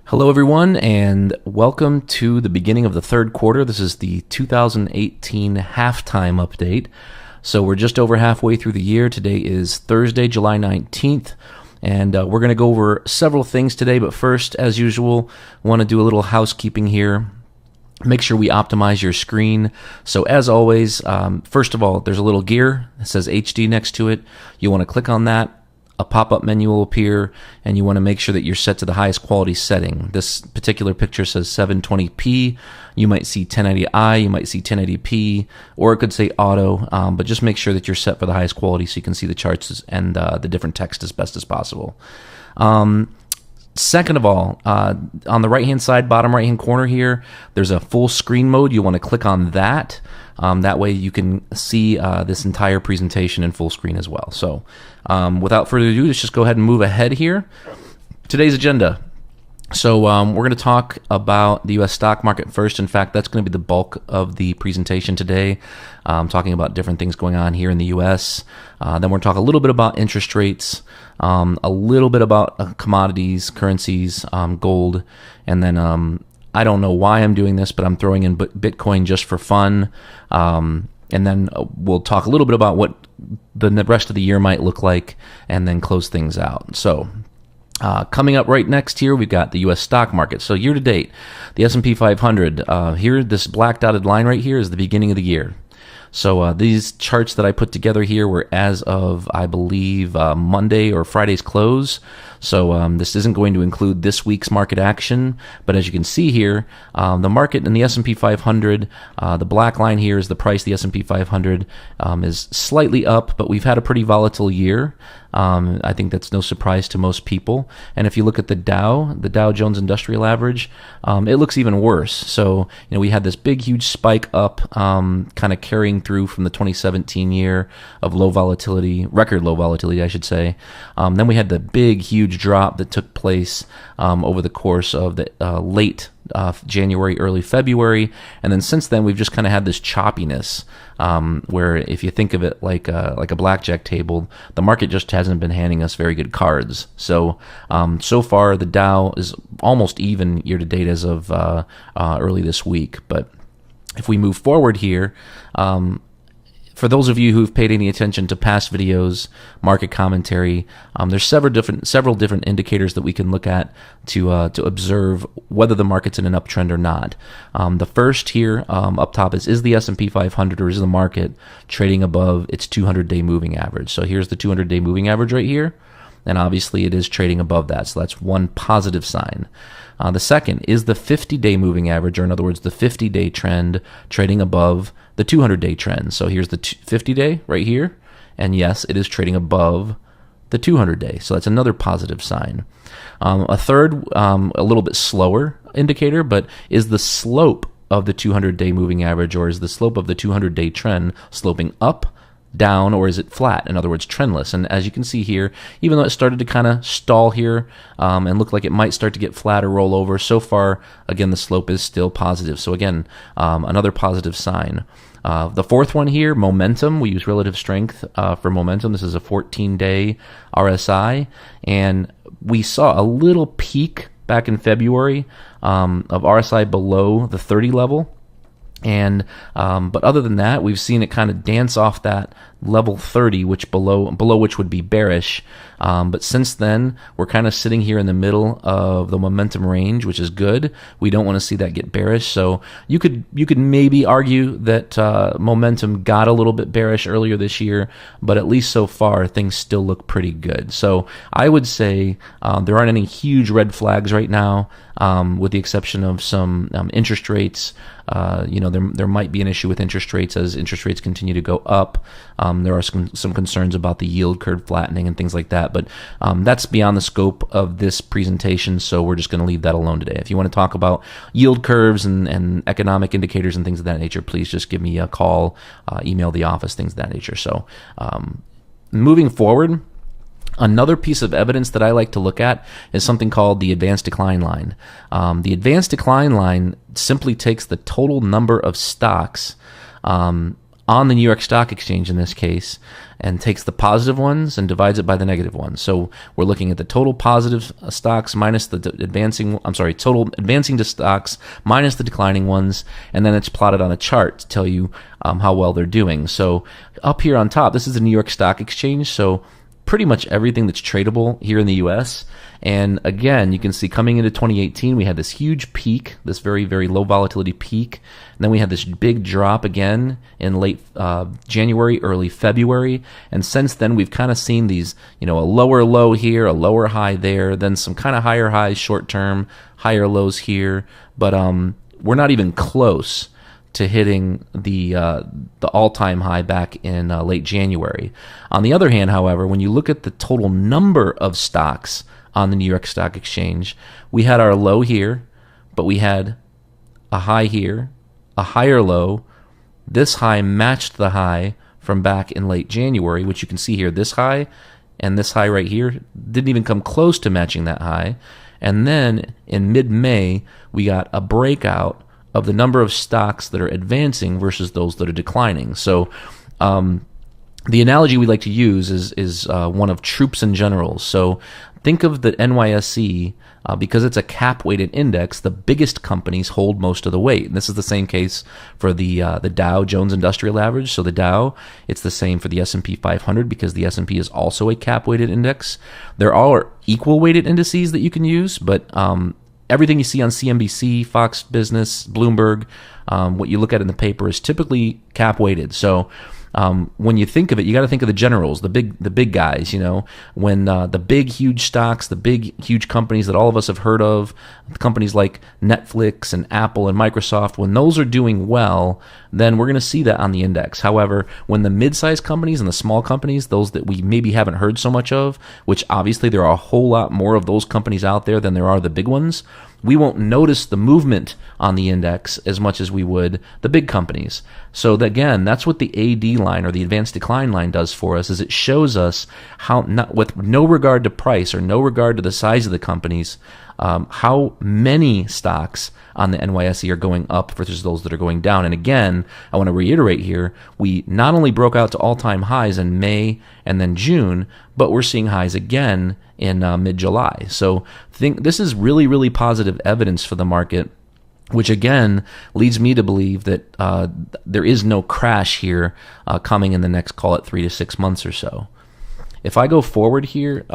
Hello, everyone, and welcome to the beginning of the third quarter. This is the 2018 halftime update. So we're just over halfway through the year. Today is Thursday, July 19th, and we're going to go over several things today. But first, as usual, I want to do a little housekeeping here. Make sure we optimize your screen. So as always, first of all, there's a little gear that says HD next to it. You want to click on that. A pop-up menu will appear, and you want to make sure that you're set to the highest quality setting. This particular picture says 720p. You might see 1080i, you might see 1080p, or it could say auto, but just make sure that you're set for the highest quality so you can see the charts and the different text as best as possible. Second of all, on the right-hand side, bottom right-hand corner here, there's a full screen mode. You want to click on that. That way you can see this entire presentation in full screen as well. So without further ado, let's just go ahead and move ahead here. Today's agenda. So we're going to talk about the U.S. stock market first. In fact, that's going to be the bulk of the presentation today, talking about different things going on here in the U.S. Then we're going to talk a little bit about interest rates, a little bit about commodities, currencies, gold, and then I don't know why I'm doing this, but I'm throwing in Bitcoin just for fun. And then we'll talk a little bit about what the rest of the year might look like and then close things out. So coming up right next here, we've got the U.S. stock market. So year to date, the S&P 500, here, this black dotted line right here is the beginning of the year. So these charts that I put together here were as of, I believe, Monday or Friday's close. So this isn't going to include this week's market action, but as you can see here, the market in the S&P 500, the black line here is the price. The S&P 500 is slightly up, but we've had a pretty volatile year. I think that's no surprise to most people. And if you look at the Dow Jones Industrial Average, it looks even worse. So, we had this big, huge spike up, kind of carrying through from the 2017 year of low volatility, record low volatility, I should say. Then we had the big, huge drop that took place over the course of the late January, early February, and then since then we've just kind of had this choppiness where if you think of it like a blackjack table, the market just hasn't been handing us very good cards. So so far the Dow is almost even year to date as of early this week. But if we move forward here, for those of you who've paid any attention to past videos, market commentary, there's several different indicators that we can look at to observe whether the market's in an uptrend or not. The first here up top is the S&P 500 or is the market trading above its 200-day moving average? So here's the 200-day moving average right here, and obviously it is trading above that. So that's one positive sign. The second is the 50-day moving average, or in other words, the 50-day trend trading above the 200-day trend. So here's the 50-day right here, and yes, it is trading above the 200-day. So that's another positive sign. A third, a little bit slower indicator, but is the slope of the 200-day moving average, or is the slope of the 200-day trend sloping up, down, or is it flat? In other words, trendless. And as you can see here, even though it started to kind of stall here and look like it might start to get flat or roll over, so far, again, the slope is still positive. So again, another positive sign. The fourth one here, momentum. We use relative strength for momentum. This is a 14-day RSI, and we saw a little peak back in February of RSI below the 30 level. And but other than that, we've seen it kind of dance off that level 30, which below which would be bearish. But since then, we're kind of sitting here in the middle of the momentum range, which is good. We don't want to see that get bearish. So you could maybe argue that momentum got a little bit bearish earlier this year, but at least so far things still look pretty good. So I would say there aren't any huge red flags right now, with the exception of some interest rates. There might be an issue with interest rates as interest rates continue to go up. There are some concerns about the yield curve flattening and things like that, but that's beyond the scope of this presentation, so we're just going to leave that alone today. If you want to talk about yield curves and economic indicators and things of that nature, please just give me a call, email the office, things of that nature. So moving forward, another piece of evidence that I like to look at is something called the advanced decline line. The advanced decline line simply takes the total number of stocks on the New York Stock Exchange in this case, and takes the positive ones and divides it by the negative ones. So we're looking at the total positive stocks minus the total advancing to stocks minus the declining ones, and then it's plotted on a chart to tell you how well they're doing. So up here on top, this is the New York Stock Exchange, so pretty much everything that's tradable here in the U.S. And again, you can see coming into 2018, we had this huge peak, this very, very low volatility peak. And then we had this big drop again in late January, early February. And since then, we've kind of seen these, a lower low here, a lower high there, then some kind of higher highs short term, higher lows here. But we're not even close to hitting the all-time high back in late January. On the other hand, however, when you look at the total number of stocks on the New York Stock Exchange, we had our low here, but we had a high here, a higher low. This high matched the high from back in late January, which you can see here. This high and this high right here didn't even come close to matching that high. And then in mid-May, we got a breakout of the number of stocks that are advancing versus those that are declining. So the analogy we like to use is one of troops and generals. So think of the NYSE, because it's a cap-weighted index, the biggest companies hold most of the weight. And this is the same case for the Dow Jones Industrial Average. So the Dow, it's the same for the S&P 500 because the S&P is also a cap-weighted index. There are equal-weighted indices that you can use, but everything you see on CNBC, Fox Business, Bloomberg, what you look at in the paper is typically cap-weighted. So when you think of it, you got to think of the generals, the big guys. When the big huge stocks, the big huge companies that all of us have heard of, companies like Netflix and Apple and Microsoft, when those are doing well, then we're going to see that on the index. However, when the mid-sized companies and the small companies, those that we maybe haven't heard so much of, which obviously there are a whole lot more of those companies out there than there are the big ones, we won't notice the movement on the index as much as we would the big companies. So again, that's what the AD line or the advanced decline line does for us, is it shows us how, not with no regard to price or no regard to the size of the companies, how many stocks on the NYSE are going up versus those that are going down. And again, I want to reiterate here, we not only broke out to all-time highs in May and then June, but we're seeing highs again in mid-July. So this is really, really positive evidence for the market, which again leads me to believe that there is no crash here coming in the next, call it 3 to 6 months or so. If I go forward here,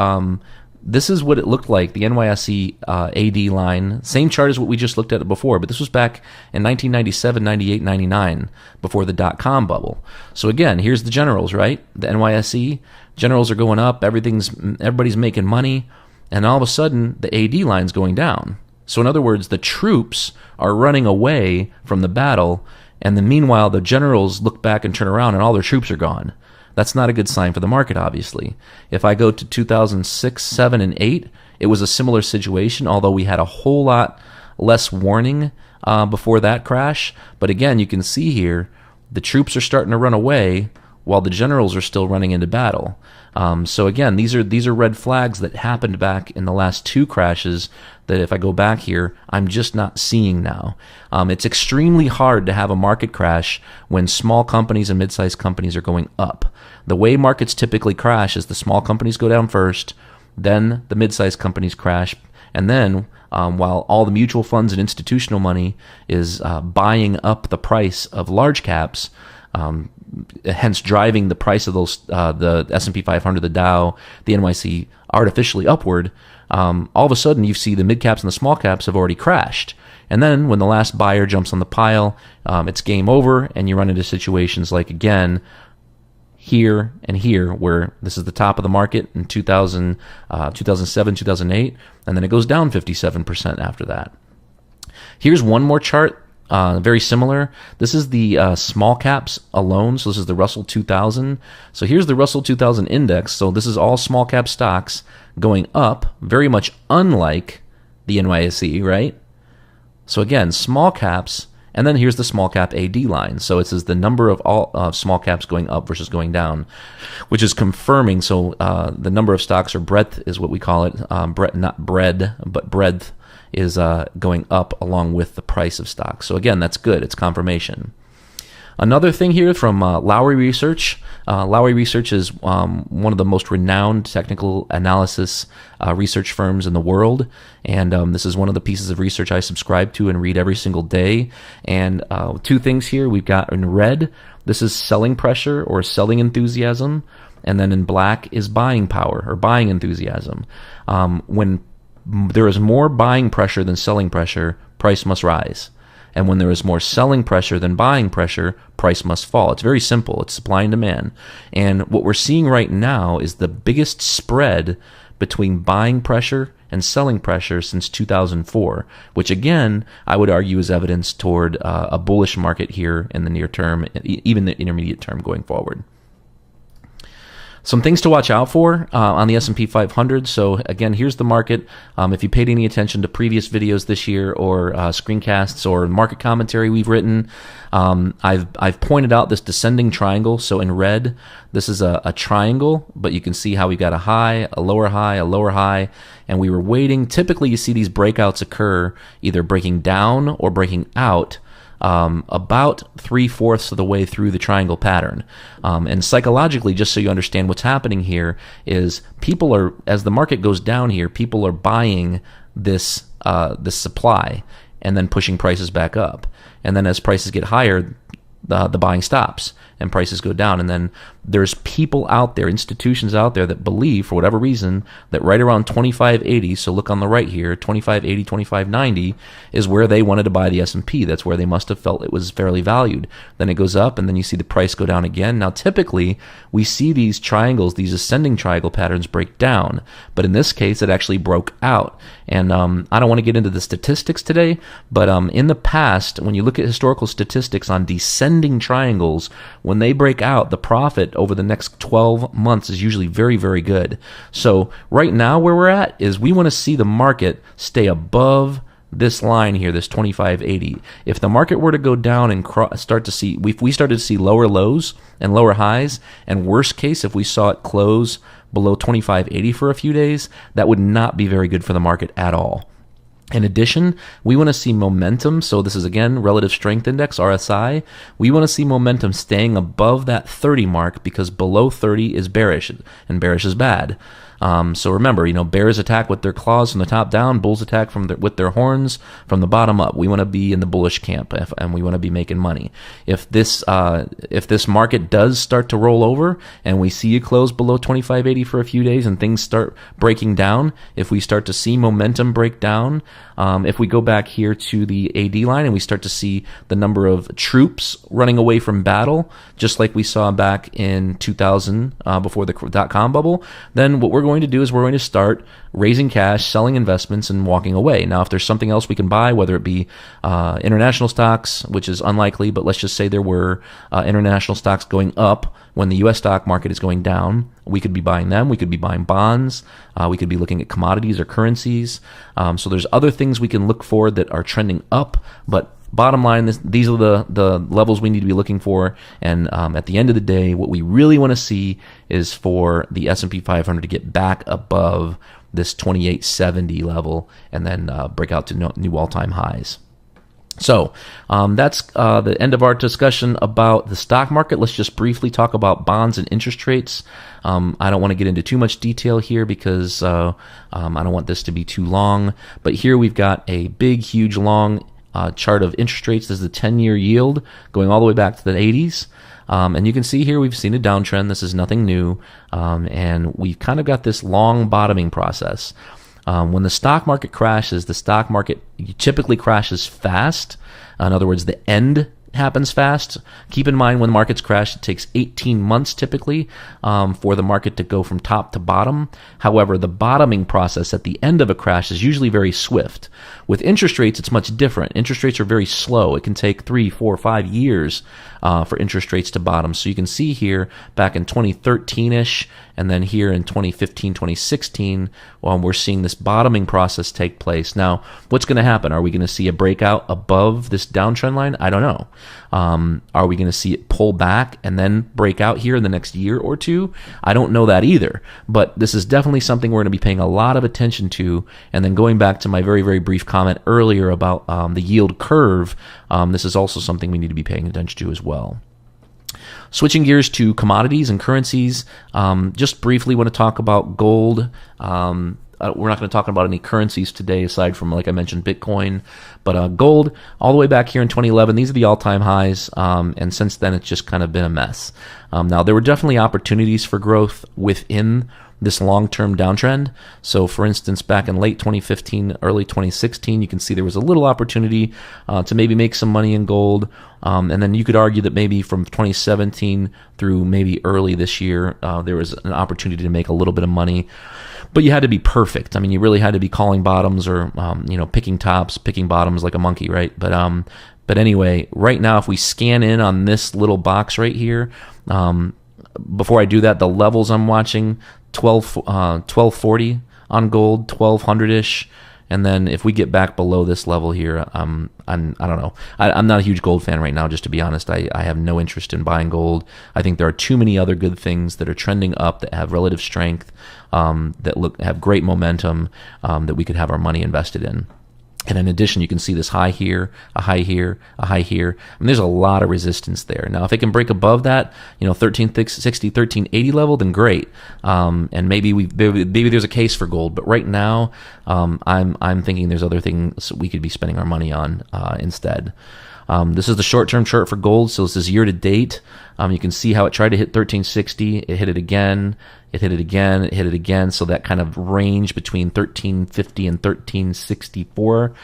this is what it looked like, the NYSE AD line. Same chart as what we just looked at before, but this was back in 1997, 98, 99, before the dot-com bubble. So again, here's the generals, right? The NYSE, generals are going up, everybody's making money, and all of a sudden, the AD line's going down. So in other words, the troops are running away from the battle, and then meanwhile, the generals look back and turn around, and all their troops are gone. That's not a good sign for the market, obviously. If I go to 2006, 7, and 8, it was a similar situation, although we had a whole lot less warning before that crash. But again, you can see here, the troops are starting to run away while the generals are still running into battle. So again, these are red flags that happened back in the last 2 crashes that if I go back here, I'm just not seeing now. It's extremely hard to have a market crash when small companies and mid-sized companies are going up. The way markets typically crash is the small companies go down first, then the mid-sized companies crash, and then while all the mutual funds and institutional money is buying up the price of large caps, hence driving the price of those the S&P 500, the Dow, the NYSE artificially upward, all of a sudden you see the mid caps and the small caps have already crashed. And then when the last buyer jumps on the pile, it's game over, and you run into situations like, again, here and here, where this is the top of the market in 2007, 2008, and then it goes down 57% after that. Here's one more chart. Very similar. This is the small caps alone. So this is the Russell 2000. So here's the Russell 2000 index. So this is all small cap stocks going up, very much unlike the NYSE, right? So again, small caps, and then here's the small cap AD line. So it says the number of all small caps going up versus going down, which is confirming. So the number of stocks, or breadth is what we call it. Not bread, but breadth is going up along with the price of stocks. So again, that's good. It's confirmation. Another thing here from Lowry Research. Lowry Research is one of the most renowned technical analysis research firms in the world, and this is one of the pieces of research I subscribe to and read every single day. And two things here we've got in red. This is selling pressure or selling enthusiasm, and then in black is buying power or buying enthusiasm. When there is more buying pressure than selling pressure, price must rise. And when there is more selling pressure than buying pressure, price must fall. It's very simple. It's supply and demand. And what we're seeing right now is the biggest spread between buying pressure and selling pressure since 2004, which again, I would argue is evidence toward a bullish market here in the near term, even the intermediate term going forward. Some things to watch out for on the S&P 500. So again, here's the market. If you paid any attention to previous videos this year or screencasts or market commentary we've written, I've pointed out this descending triangle. So in red, this is a triangle, but you can see how we got a high, a lower high, a lower high, and we were waiting. Typically, you see these breakouts occur either breaking down or breaking out about 3/4 of the way through the triangle pattern. And psychologically, just so you understand what's happening here, is people are, as the market goes down here, people are buying this supply and then pushing prices back up. And then as prices get higher, the buying stops and prices go down. And then there's people out there, institutions out there that believe, for whatever reason, that right around 2580, so look on the right here, 2580, 2590 is where they wanted to buy the S&P. That's where they must have felt it was fairly valued. Then it goes up, and then you see the price go down again. Now, typically, we see these triangles, these ascending triangle patterns break down. But in this case, it actually broke out. And I don't want to get into the statistics today, but in the past, when you look at historical statistics on descending triangles, when they break out, the profit over the next 12 months is usually very, very good. So right now where we're at is we want to see the market stay above this line here, this 2580. If the market were to go down and start to see, if we started to see lower lows and lower highs, and worst case, if we saw it close below 2580 for a few days, that would not be very good for the market at all. In addition, we want to see momentum. So this is, again, relative strength index, RSI. We want to see momentum staying above that 30 mark, because below 30 is bearish, and bearish is bad. So remember, bears attack with their claws from the top down, bulls attack with their horns from the bottom up. We want to be in the bullish camp, and we want to be making money. If this market does start to roll over, and we see it close below 2580 for a few days, and things start breaking down, if we start to see momentum break down, if we go back here to the AD line and we start to see the number of troops running away from battle, just like we saw back in 2000 before the dot-com bubble, then what we're going to do is we're going to start raising cash, selling investments, and walking away. Now, if there's something else we can buy, whether it be international stocks, which is unlikely, but let's just say there were international stocks going up when the U.S. stock market is going down, we could be buying them. We could be buying bonds. We could be looking at commodities or currencies. So there's other things we can look for that are trending up, but bottom line, these are the levels we need to be looking for. And at the end of the day, what we really want to see is for the S&P 500 to get back above this 2870 level and then break out to new all-time highs. So that's the end of our discussion about the stock market. Let's just briefly talk about bonds and interest rates. I don't want to get into too much detail here because I don't want this to be too long. But here we've got a big, huge, long chart of interest rates. This is the 10-year yield going all the way back to the 80s. And you can see here we've seen a downtrend. This is nothing new. And we've kind of got this long bottoming process. When the stock market crashes, the stock market typically crashes fast. In other words, the end happens fast. Keep in mind, when markets crash, it takes 18 months typically for the market to go from top to bottom. However, the bottoming process at the end of a crash is usually very swift. With interest rates, it's much different. Interest rates are very slow. It can take 3, 4, 5 years for interest rates to bottom. So you can see here back in 2013-ish And then here in 2015, 2016, we're seeing this bottoming process take place. Now, what's going to happen? Are we going to see a breakout above this downtrend line? I don't know. Are we going to see it pull back and then break out here in the next year or two? I don't know that either. But this is definitely something we're going to be paying a lot of attention to. And then going back to my very, very brief comment earlier about the yield curve, this is also something we need to be paying attention to as well. Switching gears to commodities and currencies, just briefly want to talk about gold. We're not going to talk about any currencies today aside from, like I mentioned, Bitcoin. But gold, all the way back here in 2011, these are the all-time highs. And since then, it's just kind of been a mess. Now, there were definitely opportunities for growth within this long-term downtrend. So, for instance, back in late 2015, early 2016, you can see there was a little opportunity to maybe make some money in gold. And then you could argue that maybe from 2017 through maybe early this year, there was an opportunity to make a little bit of money. But you had to be perfect. I mean, you really had to be calling bottoms or, picking tops, picking bottoms like a monkey, right? But anyway, right now, if we scan in on this little box right here, before I do that, the levels I'm watching, 1240 on gold, 1200-ish. And then if we get back below this level here, I don't know. I'm not a huge gold fan right now, just to be honest. I have no interest in buying gold. I think there are too many other good things that are trending up that have relative strength, that have great momentum, that we could have our money invested in. And in addition, you can see this high here, a high here, a high here. And there's a lot of resistance there. Now, if it can break above that, 1360, 1380 level, then great. And maybe there's a case for gold. But right now, I'm thinking there's other things we could be spending our money on instead. This is the short-term chart for gold. So this is year to date. You can see how it tried to hit 1360. It hit it again. It hit it again. It hit it again. So that kind of range between 1350 and 1364.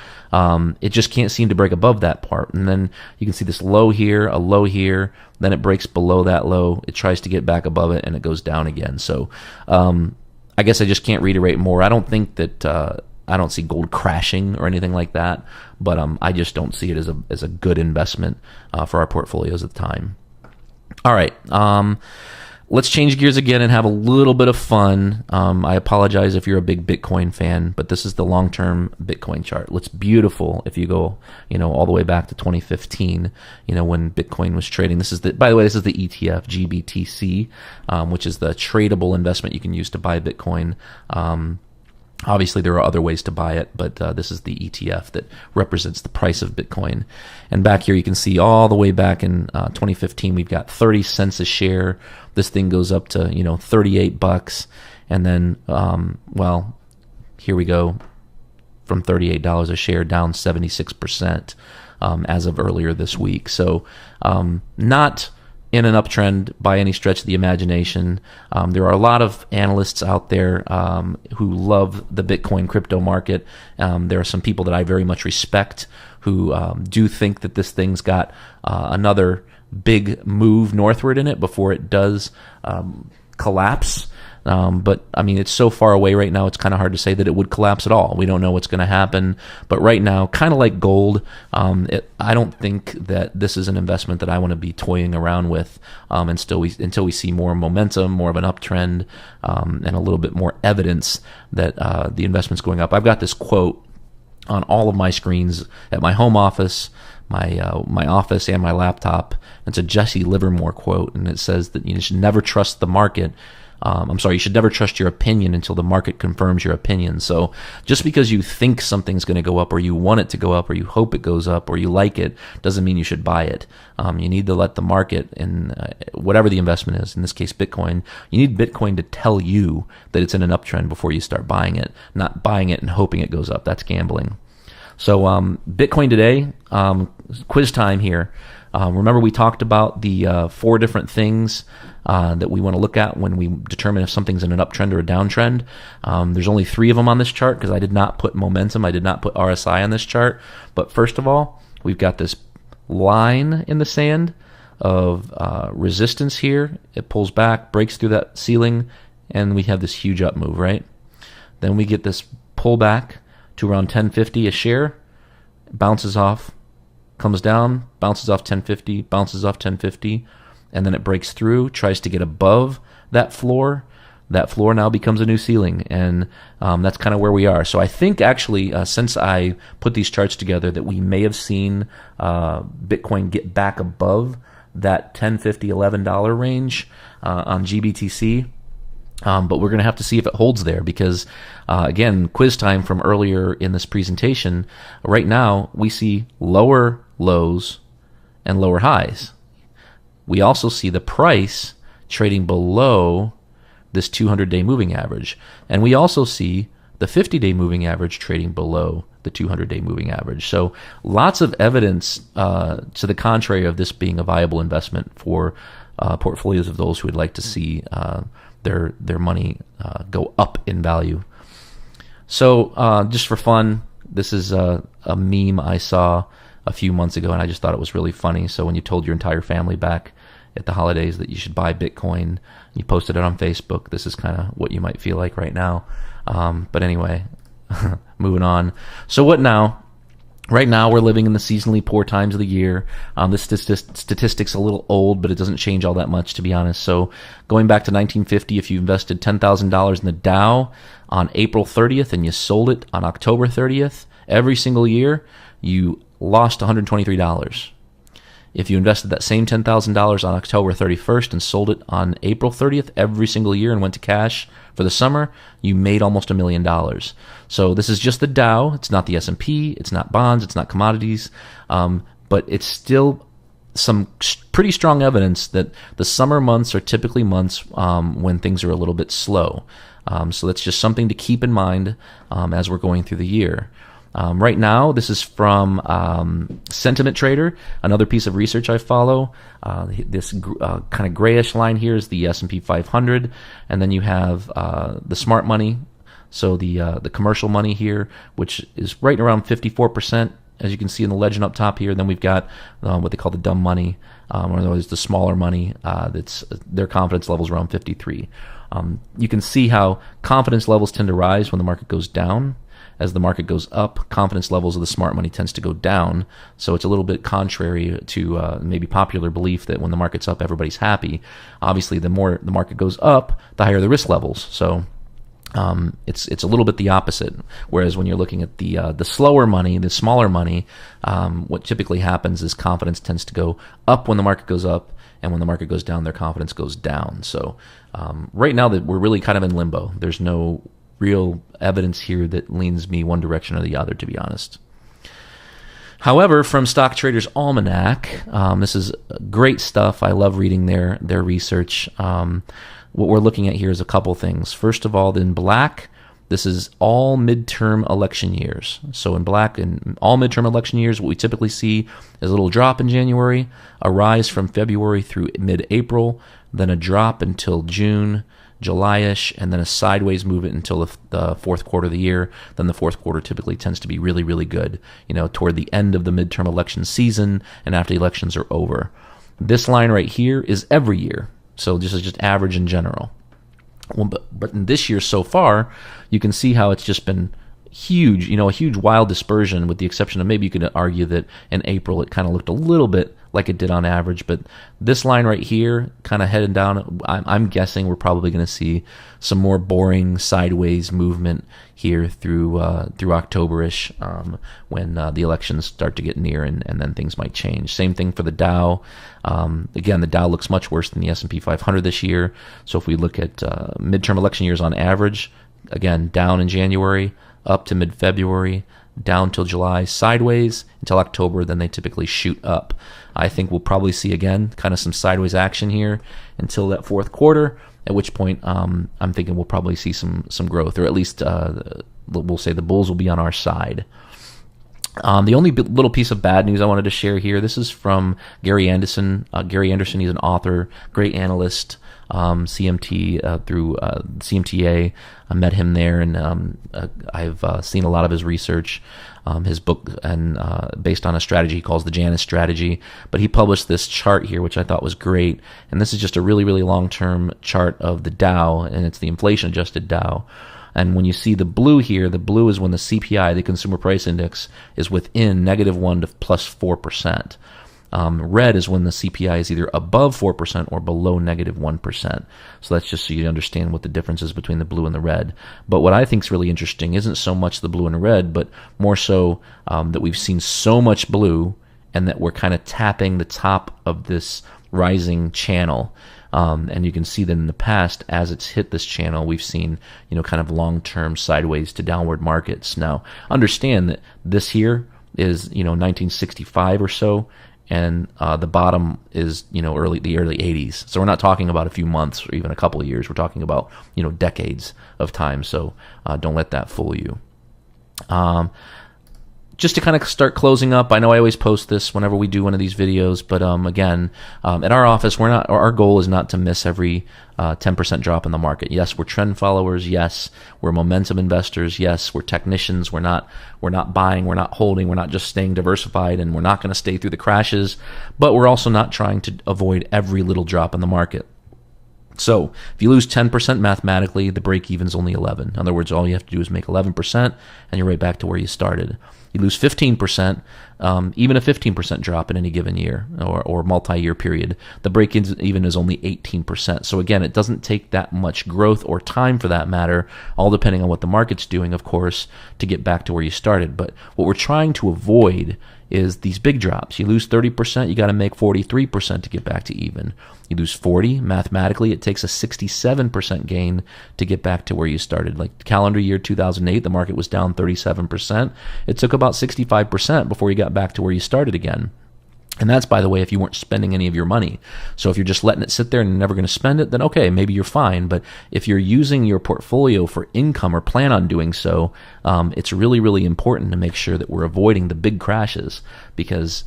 It just can't seem to break above that part. And then you can see this low here, a low here. Then it breaks below that low. It tries to get back above it, and it goes down again. So I guess I just can't reiterate more. I don't think that I don't see gold crashing or anything like that, but I just don't see it as a good investment for our portfolios at the time. All right, let's change gears again and have a little bit of fun. I apologize if you're a big Bitcoin fan, but this is the long-term Bitcoin chart. It's beautiful if you go, all the way back to 2015, when Bitcoin was trading. By the way, this is the ETF GBTC, which is the tradable investment you can use to buy Bitcoin. Obviously, there are other ways to buy it, but this is the ETF that represents the price of Bitcoin. And back here, you can see all the way back in 2015, we've got 30 cents a share. This thing goes up to, $38. And then, here we go, from $38 a share down 76% as of earlier this week. So not in an uptrend by any stretch of the imagination. There are a lot of analysts out there who love the Bitcoin crypto market. There are some people that I very much respect who do think that this thing's got another big move northward in it before it does collapse. But I mean, it's so far away right now, it's kind of hard to say that it would collapse at all. We don't know what's going to happen. But right now, kind of like gold, I don't think that this is an investment that I want to be toying around with until we see more momentum, more of an uptrend, and a little bit more evidence that the investment's going up. I've got this quote on all of my screens at my home office, my office, and my laptop. It's a Jesse Livermore quote, and it says that you should never trust the market. You should never trust your opinion until the market confirms your opinion. So just because you think something's going to go up, or you want it to go up, or you hope it goes up, or you like it, doesn't mean you should buy it. You need to let the market, and whatever the investment is, in this case Bitcoin, you need Bitcoin to tell you that it's in an uptrend before you start buying it, not buying it and hoping it goes up. That's gambling. So Bitcoin today, quiz time here. Remember we talked about the 4 different things that we want to look at when we determine if something's in an uptrend or a downtrend. There's only 3 of them on this chart because I did not put momentum. I did not put RSI on this chart. But first of all, we've got this line in the sand of resistance here. It pulls back, breaks through that ceiling, and we have this huge up move, right? Then we get this pullback to around 1050 a share, bounces off, comes down, bounces off 1050, bounces off 1050, and then it breaks through, tries to get above that floor, that floor now becomes a new ceiling, and that's kind of where we are. So I think actually, since I put these charts together, that we may have seen Bitcoin get back above that $10, $50, $11 range on GBTC. But we're going to have to see if it holds there because, again, quiz time from earlier in this presentation, right now we see lower lows and lower highs. We also see the price trading below this 200-day moving average. And we also see the 50-day moving average trading below the 200-day moving average. So lots of evidence to the contrary of this being a viable investment for portfolios of those who would like to see their money go up in value. So just for fun, this is a meme I saw a few months ago, and I just thought it was really funny. So when you told your entire family back at the holidays that you should buy Bitcoin, you posted it on Facebook, this is kind of what you might feel like right now. But anyway, moving on. So what now? Right now, we're living in the seasonally poor times of the year. This statistic's a little old, but it doesn't change all that much, to be honest. So going back to 1950, if you invested $10,000 in the Dow on April 30th and you sold it on October 30th, every single year, you lost $123. If you invested that same $10,000 on October 31st and sold it on April 30th every single year and went to cash for the summer, you made almost $1 million. So this is just the Dow. It's not the S&P. It's not bonds. It's not commodities. But it's still some pretty strong evidence that the summer months are typically months when things are a little bit slow. So that's just something to keep in mind as we're going through the year. Right now, this is from Sentiment Trader, another piece of research I follow. This kind of grayish line here is the S&P 500, and then you have the smart money, so the commercial money here, which is right around 54%, as you can see in the legend up top here. Then we've got what they call the dumb money, or the smaller money. That's their confidence levels around 53. You can see how confidence levels tend to rise when the market goes down. As the market goes up, confidence levels of the smart money tends to go down. So it's a little bit contrary to maybe popular belief that when the market's up, everybody's happy. Obviously, the more the market goes up, the higher the risk levels. So it's a little bit the opposite. Whereas when you're looking at the slower money, the smaller money, what typically happens is confidence tends to go up when the market goes up, and when the market goes down, their confidence goes down. So right now that we're really kind of in limbo. There's no real evidence here that leans me one direction or the other, to be honest. However, from Stock Trader's Almanac, this is great stuff. I love reading their research. What we're looking at here is a couple things. First of all, in black, this is all midterm election years. So in black, in all midterm election years, what we typically see is a little drop in January, a rise from February through mid-April, then a drop until June, July-ish, and then a sideways movement until the fourth quarter of the year. Then the fourth quarter typically tends to be really, really good, toward the end of the midterm election season and after the elections are over. This line right here is every year, so this is just average in general. Well, but in this year so far, you can see how it's just been huge, a huge wild dispersion, with the exception of maybe you could argue that in April it kind of looked a little bit like it did on average, but this line right here, kind of heading down, I'm guessing we're probably going to see some more boring sideways movement here through October-ish, when the elections start to get near, and then things might change. Same thing for the Dow. Again, the Dow looks much worse than the S&P 500 this year. So if we look at midterm election years on average, again, down in January, up to mid-February, down till July, sideways until October, then they typically shoot up. I think we'll probably see, again, kind of some sideways action here until that fourth quarter, at which point I'm thinking we'll probably see some growth, or at least we'll say the bulls will be on our side. The only little piece of bad news I wanted to share here, this is from Gary Anderson. Gary Anderson, he's an author, great analyst, CMT through CMTA. I met him there, and I've seen a lot of his research, his book, and based on a strategy he calls the Janus strategy. But he published this chart here, which I thought was great. And this is just a really, really long-term chart of the Dow, and it's the inflation-adjusted Dow. And when you see the blue here, the blue is when the CPI, the Consumer Price Index, is within -1 to +4%. Red is when the CPI is either above 4% or below -1%. So that's just so you understand what the difference is between the blue and the red. But what I think is really interesting isn't so much the blue and the red, but more so that we've seen so much blue and that we're kind of tapping the top of this rising channel. And you can see that in the past, as it's hit this channel, we've seen, kind of long-term sideways to downward markets. Now, understand that this here is, 1965 or so, and the bottom is, the early 80s. So we're not talking about a few months or even a couple of years. We're talking about, decades of time. So don't let that fool you. Just to kind of start closing up, I know I always post this whenever we do one of these videos, but again, at our office, our goal is not to miss every 10% drop in the market. Yes, we're trend followers. Yes, we're momentum investors. Yes, we're technicians. We're not buying. We're not holding. We're not just staying diversified, and we're not going to stay through the crashes. But we're also not trying to avoid every little drop in the market. So if you lose 10% mathematically, the break even is only 11. In other words, all you have to do is make 11%, and you're right back to where you started. You lose 15%, even a 15% drop in any given year or multi-year period, the break even is only 18%. So again, it doesn't take that much growth or time for that matter, all depending on what the market's doing, of course, to get back to where you started. But what we're trying to avoid is these big drops. You lose 30%, you got to make 43% to get back to even. You lose 40, mathematically, it takes a 67% gain to get back to where you started. Like calendar year 2008, the market was down 37%. It took about 65% before you got back to where you started again. And that's, by the way, if you weren't spending any of your money. So if you're just letting it sit there and you're never going to spend it, then okay, maybe you're fine. But if you're using your portfolio for income or plan on doing so, it's really, really important to make sure that we're avoiding the big crashes because,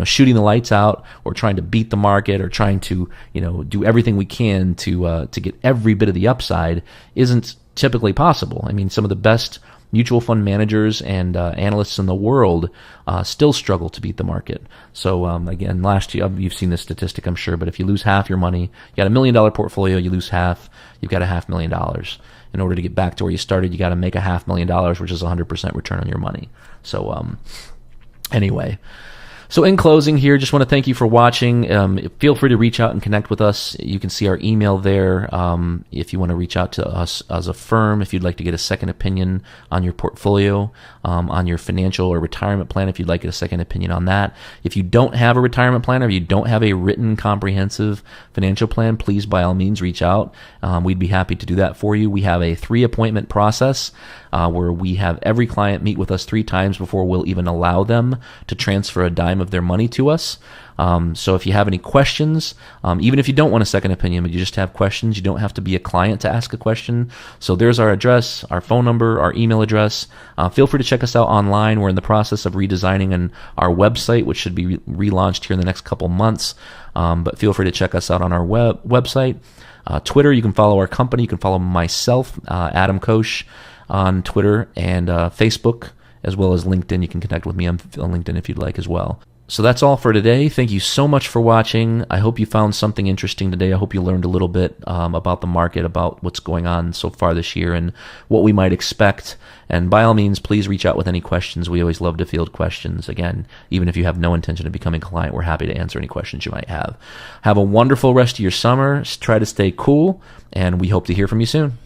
shooting the lights out or trying to beat the market or trying to, do everything we can to get every bit of the upside isn't typically possible. I mean, some of the best mutual fund managers and analysts in the world still struggle to beat the market. So again, last year, you've seen this statistic, I'm sure, but if you lose half your money, you got $1 million portfolio, you lose half, you've got $500,000. In order to get back to where you started, you got to make $500,000, which is 100% return on your money. So anyway. So in closing here, just want to thank you for watching. Feel free to reach out and connect with us. You can see our email there if you want to reach out to us as a firm, if you'd like to get a second opinion on your portfolio, on your financial or retirement plan, if you'd like a second opinion on that. If you don't have a retirement plan or you don't have a written comprehensive financial plan, please by all means reach out. We'd be happy to do that for you. We have a 3-appointment process where we have every client meet with us 3 times before we'll even allow them to transfer a dime of their money to us. So if you have any questions, even if you don't want a second opinion, but you just have questions, you don't have to be a client to ask a question. So there's our address, our phone number, our email address. Feel free to check us out online. We're in the process of redesigning our website, which should be relaunched here in the next couple months. But feel free to check us out on our website. Twitter, you can follow our company. You can follow myself, Adam Koos, on Twitter and Facebook, as well as LinkedIn. You can connect with me on LinkedIn if you'd like as well. So that's all for today. Thank you so much for watching. I hope you found something interesting today. I hope you learned a little bit about the market, about what's going on so far this year and what we might expect. And by all means, please reach out with any questions. We always love to field questions. Again, even if you have no intention of becoming a client, we're happy to answer any questions you might have. Have a wonderful rest of your summer. Try to stay cool, and we hope to hear from you soon.